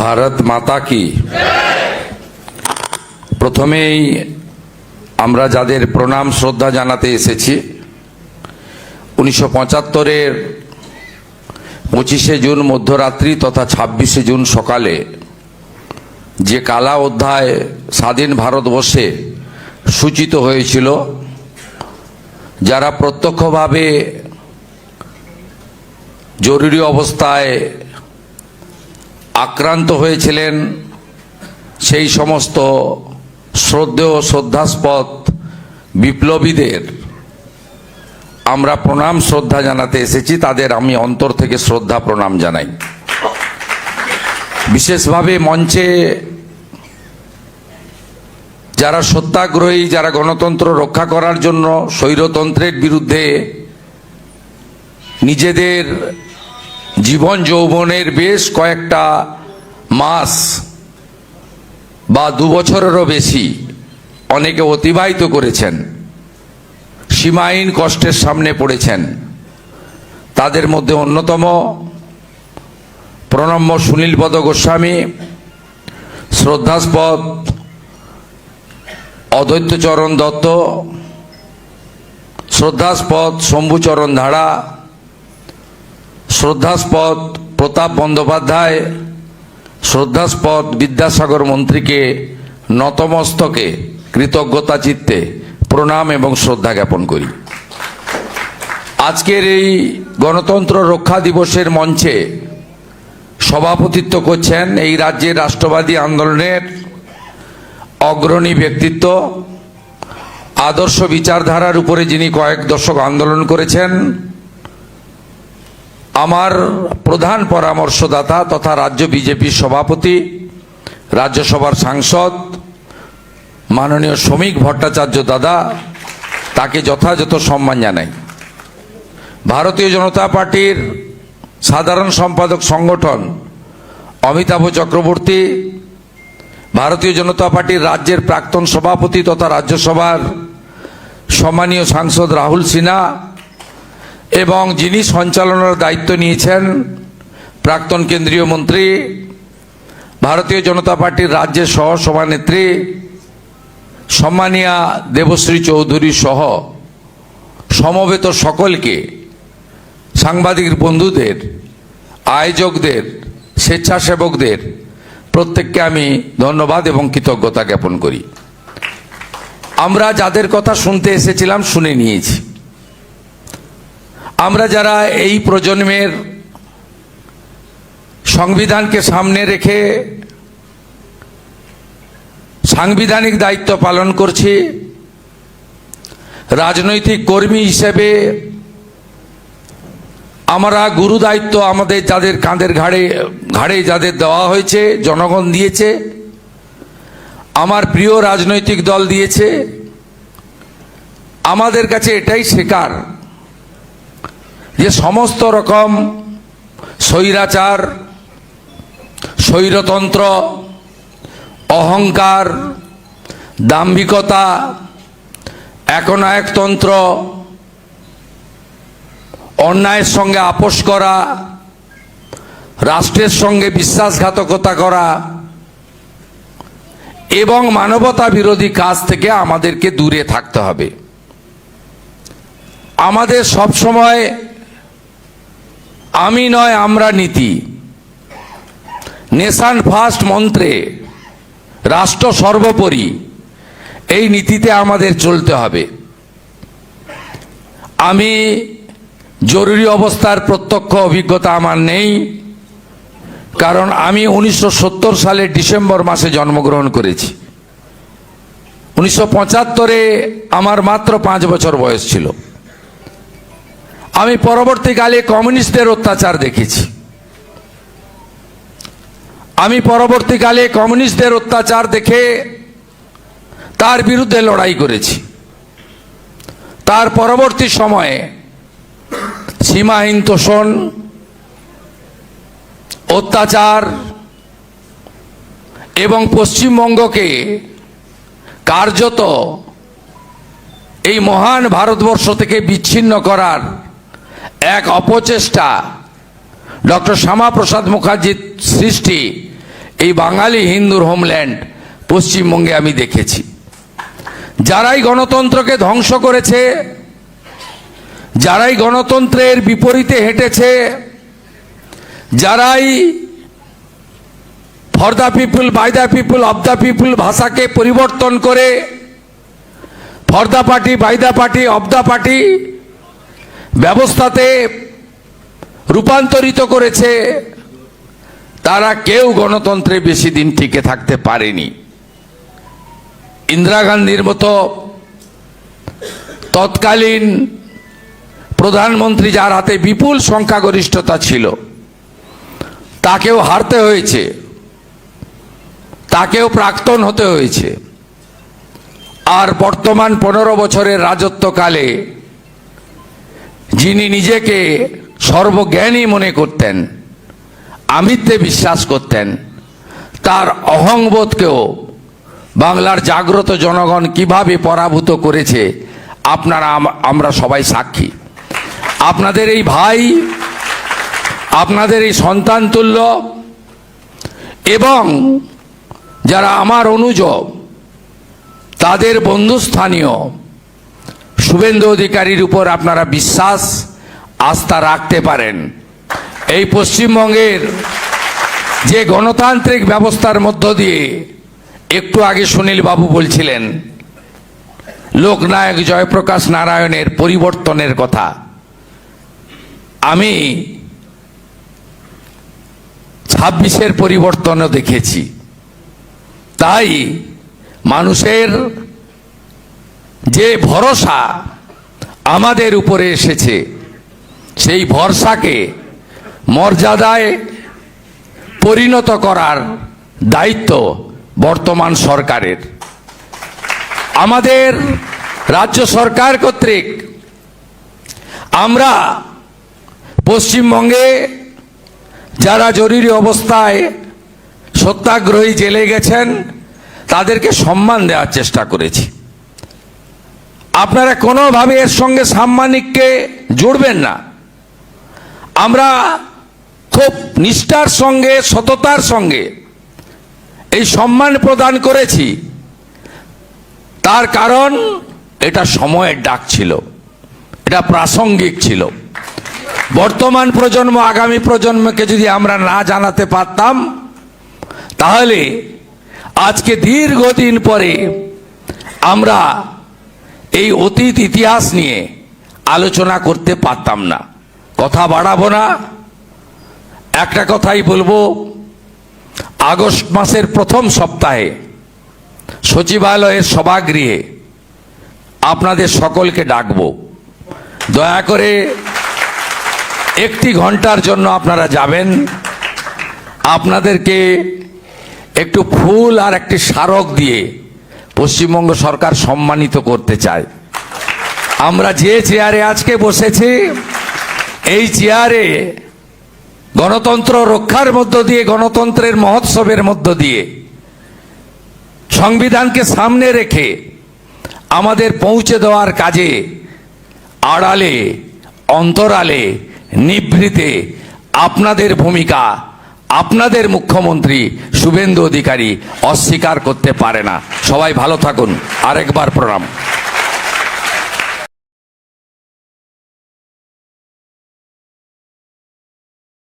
ভারত মাতা কি। প্রথমেই আমরা যাদের প্রণাম শ্রদ্ধা জানাতে এসেছি, 1975-এর 25শে জুন মধ্যরাত্রি তথা 26শে জুন সকালে যে কালা অধ্যায় স্বাধীন ভারতবর্ষে সূচিত হয়েছিল, যারা প্রত্যক্ষভাবে জরুরি অবস্থায় আক্রান্ত হয়েছিলেন, সেই সমস্ত শ্রদ্ধেয় শ্রদ্ধাস্পদ বিপ্লবীদের আমরা প্রণাম শ্রদ্ধা জানাতে এসেছি। তাদের আমি অন্তর থেকে শ্রদ্ধা প্রণাম জানাই। বিশেষভাবে মঞ্চে যারা সত্যাগ্রহী, যারা গণতন্ত্র রক্ষা করার জন্য স্বৈরতন্ত্রের বিরুদ্ধে নিজেদের জীবন যৌবনের বেশ কয়েকটা মাস বা 2 বছরেরও বেশি অনেকে অতিবাহিত করেছেন, সীমাহীন কষ্টের সামনে পড়েছেন, তাদের মধ্যে অন্যতম প্রণম্য সুনীলপদ গোস্বামী, শ্রদ্ধাস্পদ অদ্বৈতচরণ দত্ত, শ্রদ্ধাস্পদ শম্ভুচরণ ধাড়া, শ্রদ্ধাস্পদ প্রতাপ বন্দ্যোপাধ্যায়, শ্রদ্ধাস্পদ বিদ্যাসাগর মন্ত্রীকে নতমস্তকে কৃতজ্ঞতা চিত্তে প্রণাম এবং শ্রদ্ধা জ্ঞাপন করি। আজকের এই গণতন্ত্র রক্ষা দিবসের মঞ্চে সভাপতিত্ব করছেন এই রাজ্যের রাষ্ট্রবাদী আন্দোলনের অগ্রণী ব্যক্তিত্ব, আদর্শ বিচারধারার উপরে যিনি কয়েক দশক আন্দোলন করেছেন, আমার প্রধান পরামর্শদাতা তথা রাজ্য বিজেপির সভাপতি, রাজ্যসভার সাংসদ মাননীয় শ্রমিক ভট্টাচার্য দাদা, তাকে যথাযথ সম্মান জানাই। ভারতীয় জনতা পার্টির সাধারণ সম্পাদক সংগঠন অমিতাভ চক্রবর্তী, ভারতীয় জনতা পার্টির রাজ্যের প্রাক্তন সভাপতি তথা রাজ্যসভার সম্মানীয় সাংসদ রাহুল সিনহা এবং যিনি সঞ্চালনার দায়িত্ব নিয়েছেন প্রাক্তন কেন্দ্রীয় মন্ত্রী, ভারতীয় জনতা পার্টির রাজ্যের সহ সভানেত্রী সম্মানীয়া দেবশ্রী চৌধুরী সহ সমবেত সকলকে, সাংবাদিক বন্ধুদের, আয়োজকদের, স্বেচ্ছাসেবকদের প্রত্যেককে আমি ধন্যবাদ এবং কৃতজ্ঞতা জ্ঞাপন করি। আমরা যাদের কথা শুনতে এসেছিলাম শুনে নিয়েছি। আমরা যারা এই প্রজন্মের সংবিধানকে সামনে রেখে সাংবিধানিক দায়িত্ব পালন করছি, রাজনৈতিক কর্মী হিসেবে আমরা গুরু দায়িত্ব আমাদের যাদের কাঁধের ঘাড়ে যাদের দেওয়া হয়েছে, জনগণ দিয়েছে, আমার প্রিয় রাজনৈতিক দল দিয়েছে, আমাদের কাছে এটাই শেখার যে সমস্ত রকম স্বৈরাচার, স্বৈরতন্ত্র, অহংকার, দাম্ভিকতা, একনায়কতন্ত্র, অন্যায়ের সঙ্গে আপোষ করা, রাষ্ট্রের সঙ্গে বিশ্বাসঘাতকতা করা এবং মানবতা বিরোধী কাজ থেকে আমাদেরকে দূরে থাকতে হবে। আমাদের সবসময় আমি নয় আমরা নীতি, নেশন ফার্স্ট মন্ত্রে রাষ্ট্র সর্বোপরি, এই নীতিতে আমাদের চলতে হবে। আমি জরুরি অবস্থার প্রত্যক্ষ অভিজ্ঞতা আমার নেই, কারণ আমি 1970 সালের ডিসেম্বর মাসে জন্মগ্রহণ করেছি। 1975-এ আমার মাত্র 5 বছর বয়স ছিল। আমি পরবর্তীকালে কমিউনিস্টদের অত্যাচার দেখেছি। আমি পরবর্তীকালে কমিউনিস্টদের অত্যাচার দেখে তার বিরুদ্ধে লড়াই করেছি। তার পরবর্তী সময়ে সীমাহীন তোষণ, অত্যাচার এবং পশ্চিমবঙ্গকে কার্যত এই মহান ভারতবর্ষ থেকে বিচ্ছিন্ন করার এক অপচেষ্টা ডক্টর শ্যামাপ্রসাদ মুখার্জির সৃষ্টি এই বাঙালি হিন্দুর হোমল্যান্ড পশ্চিমবঙ্গে আমি দেখেছি। যারাই গণতন্ত্রকে ধ্বংস করেছে, যারাই গণতন্ত্রের বিপরীতে হেঁটেছে, যারাই for the people, by the people, of the people ভাষাকে পরিবর্তন করে for the party, by the party, of the party ব্যবস্থাতে রূপান্তরিত করেছে, তারা কেউ গণতন্ত্রে বেশি দিন টিকে থাকতে পারেনি। ইন্দিরা গান্ধীর মতো তৎকালীন প্রধানমন্ত্রী, যার হাতে বিপুল সংখ্যাগরিষ্ঠতা ছিল, তাকেও হারতে হয়েছে, তাকেও প্রাক্তন হতে হয়েছে। আর বর্তমান 15 বছরের রাজত্বকালে যিনি নিজেকে সর্বজ্ঞানী মনে করতেন, আমিত্বে বিশ্বাস করতেন, তার অহংবোধকেও বাংলার জাগ্রত জনগণ কিভাবে পরাভূত করেছে আপনারা আমরা সবাই সাক্ষী। আপনাদের এই ভাই, আপনাদের এই সন্তান তুল্য এবং যারা আমার অনুজ, তাদের বন্ধুস্থানীয় শুভেন্দু অধিকারীর উপর আপনারা বিশ্বাস, আস্থা রাখতে পারেন। এই পশ্চিমবঙ্গের যে গণতান্ত্রিক ব্যবস্থার মধ্য দিয়ে একটু আগে সুনীল বাবু বলছিলেন লোকনায়ক জয়প্রকাশ নারায়ণের পরিবর্তনের কথা, আমি 26-এর পরিবর্তনও দেখেছি। তাই মানুষের যে ভরসা আমাদের উপরে এসেছে, সেই ভরসাকে মর্যাদায় পরিণত করার দায়িত্ব বর্তমান সরকারের। আমাদের রাজ্য সরকার কর্তৃক আমরা পশ্চিমবঙ্গে যারা জরুরি অবস্থায় সত্যাগ্রহী জেলে গেছেন, তাদেরকে সম্মান দেওয়ার চেষ্টা করেছি। আপনারা কোনোভাবে এর সঙ্গে সাম্মানিককে জুড়বেন না। আমরা খুব নিষ্ঠার সঙ্গে, সততার সঙ্গে এই সম্মান প্রদান করেছি। তার কারণ এটা সময়ের ডাক ছিল, এটা প্রাসঙ্গিক ছিল। বর্তমান প্রজন্ম, আগামী প্রজন্মকে যদি আমরা না জানাতে পারতাম, তাহলে আজকে দীর্ঘদিন পরে আমরা এই অতীত ইতিহাস নিয়ে আলোচনা করতে পারতাম না। কথা বাড়াবো না, একটা কথাই বলবো, আগস্ট মাসের প্রথম সপ্তাহে সচিবালয়ের সভাগৃহে আপনাদের সকলকে ডাকবো। দয়া করে 1 ঘন্টার জন্য আপনারা যাবেন। আপনাদেরকে একটু ফুল আর একটি স্মারক দিয়ে পশ্চিমবঙ্গ সরকার সম্মানিত করতে চায়। আমরা যে চেয়ারে আজকে বসেছি, এই চেয়ারে গণতন্ত্র রক্ষার মধ্য দিয়ে, গণতন্ত্রের মহোৎসবের মধ্য দিয়ে, সংবিধানকে সামনে রেখে আমাদের পৌঁছে দেওয়ার কাজে আড়ালে, অন্তরালে, নিভৃতে আপনাদের ভূমিকা, আপনাদের মুখ্যমন্ত্রী শুভেন্দু অধিকারী অস্বীকার করতে পারে না। সবাই ভালো থাকুন। আরেকবার প্রণাম।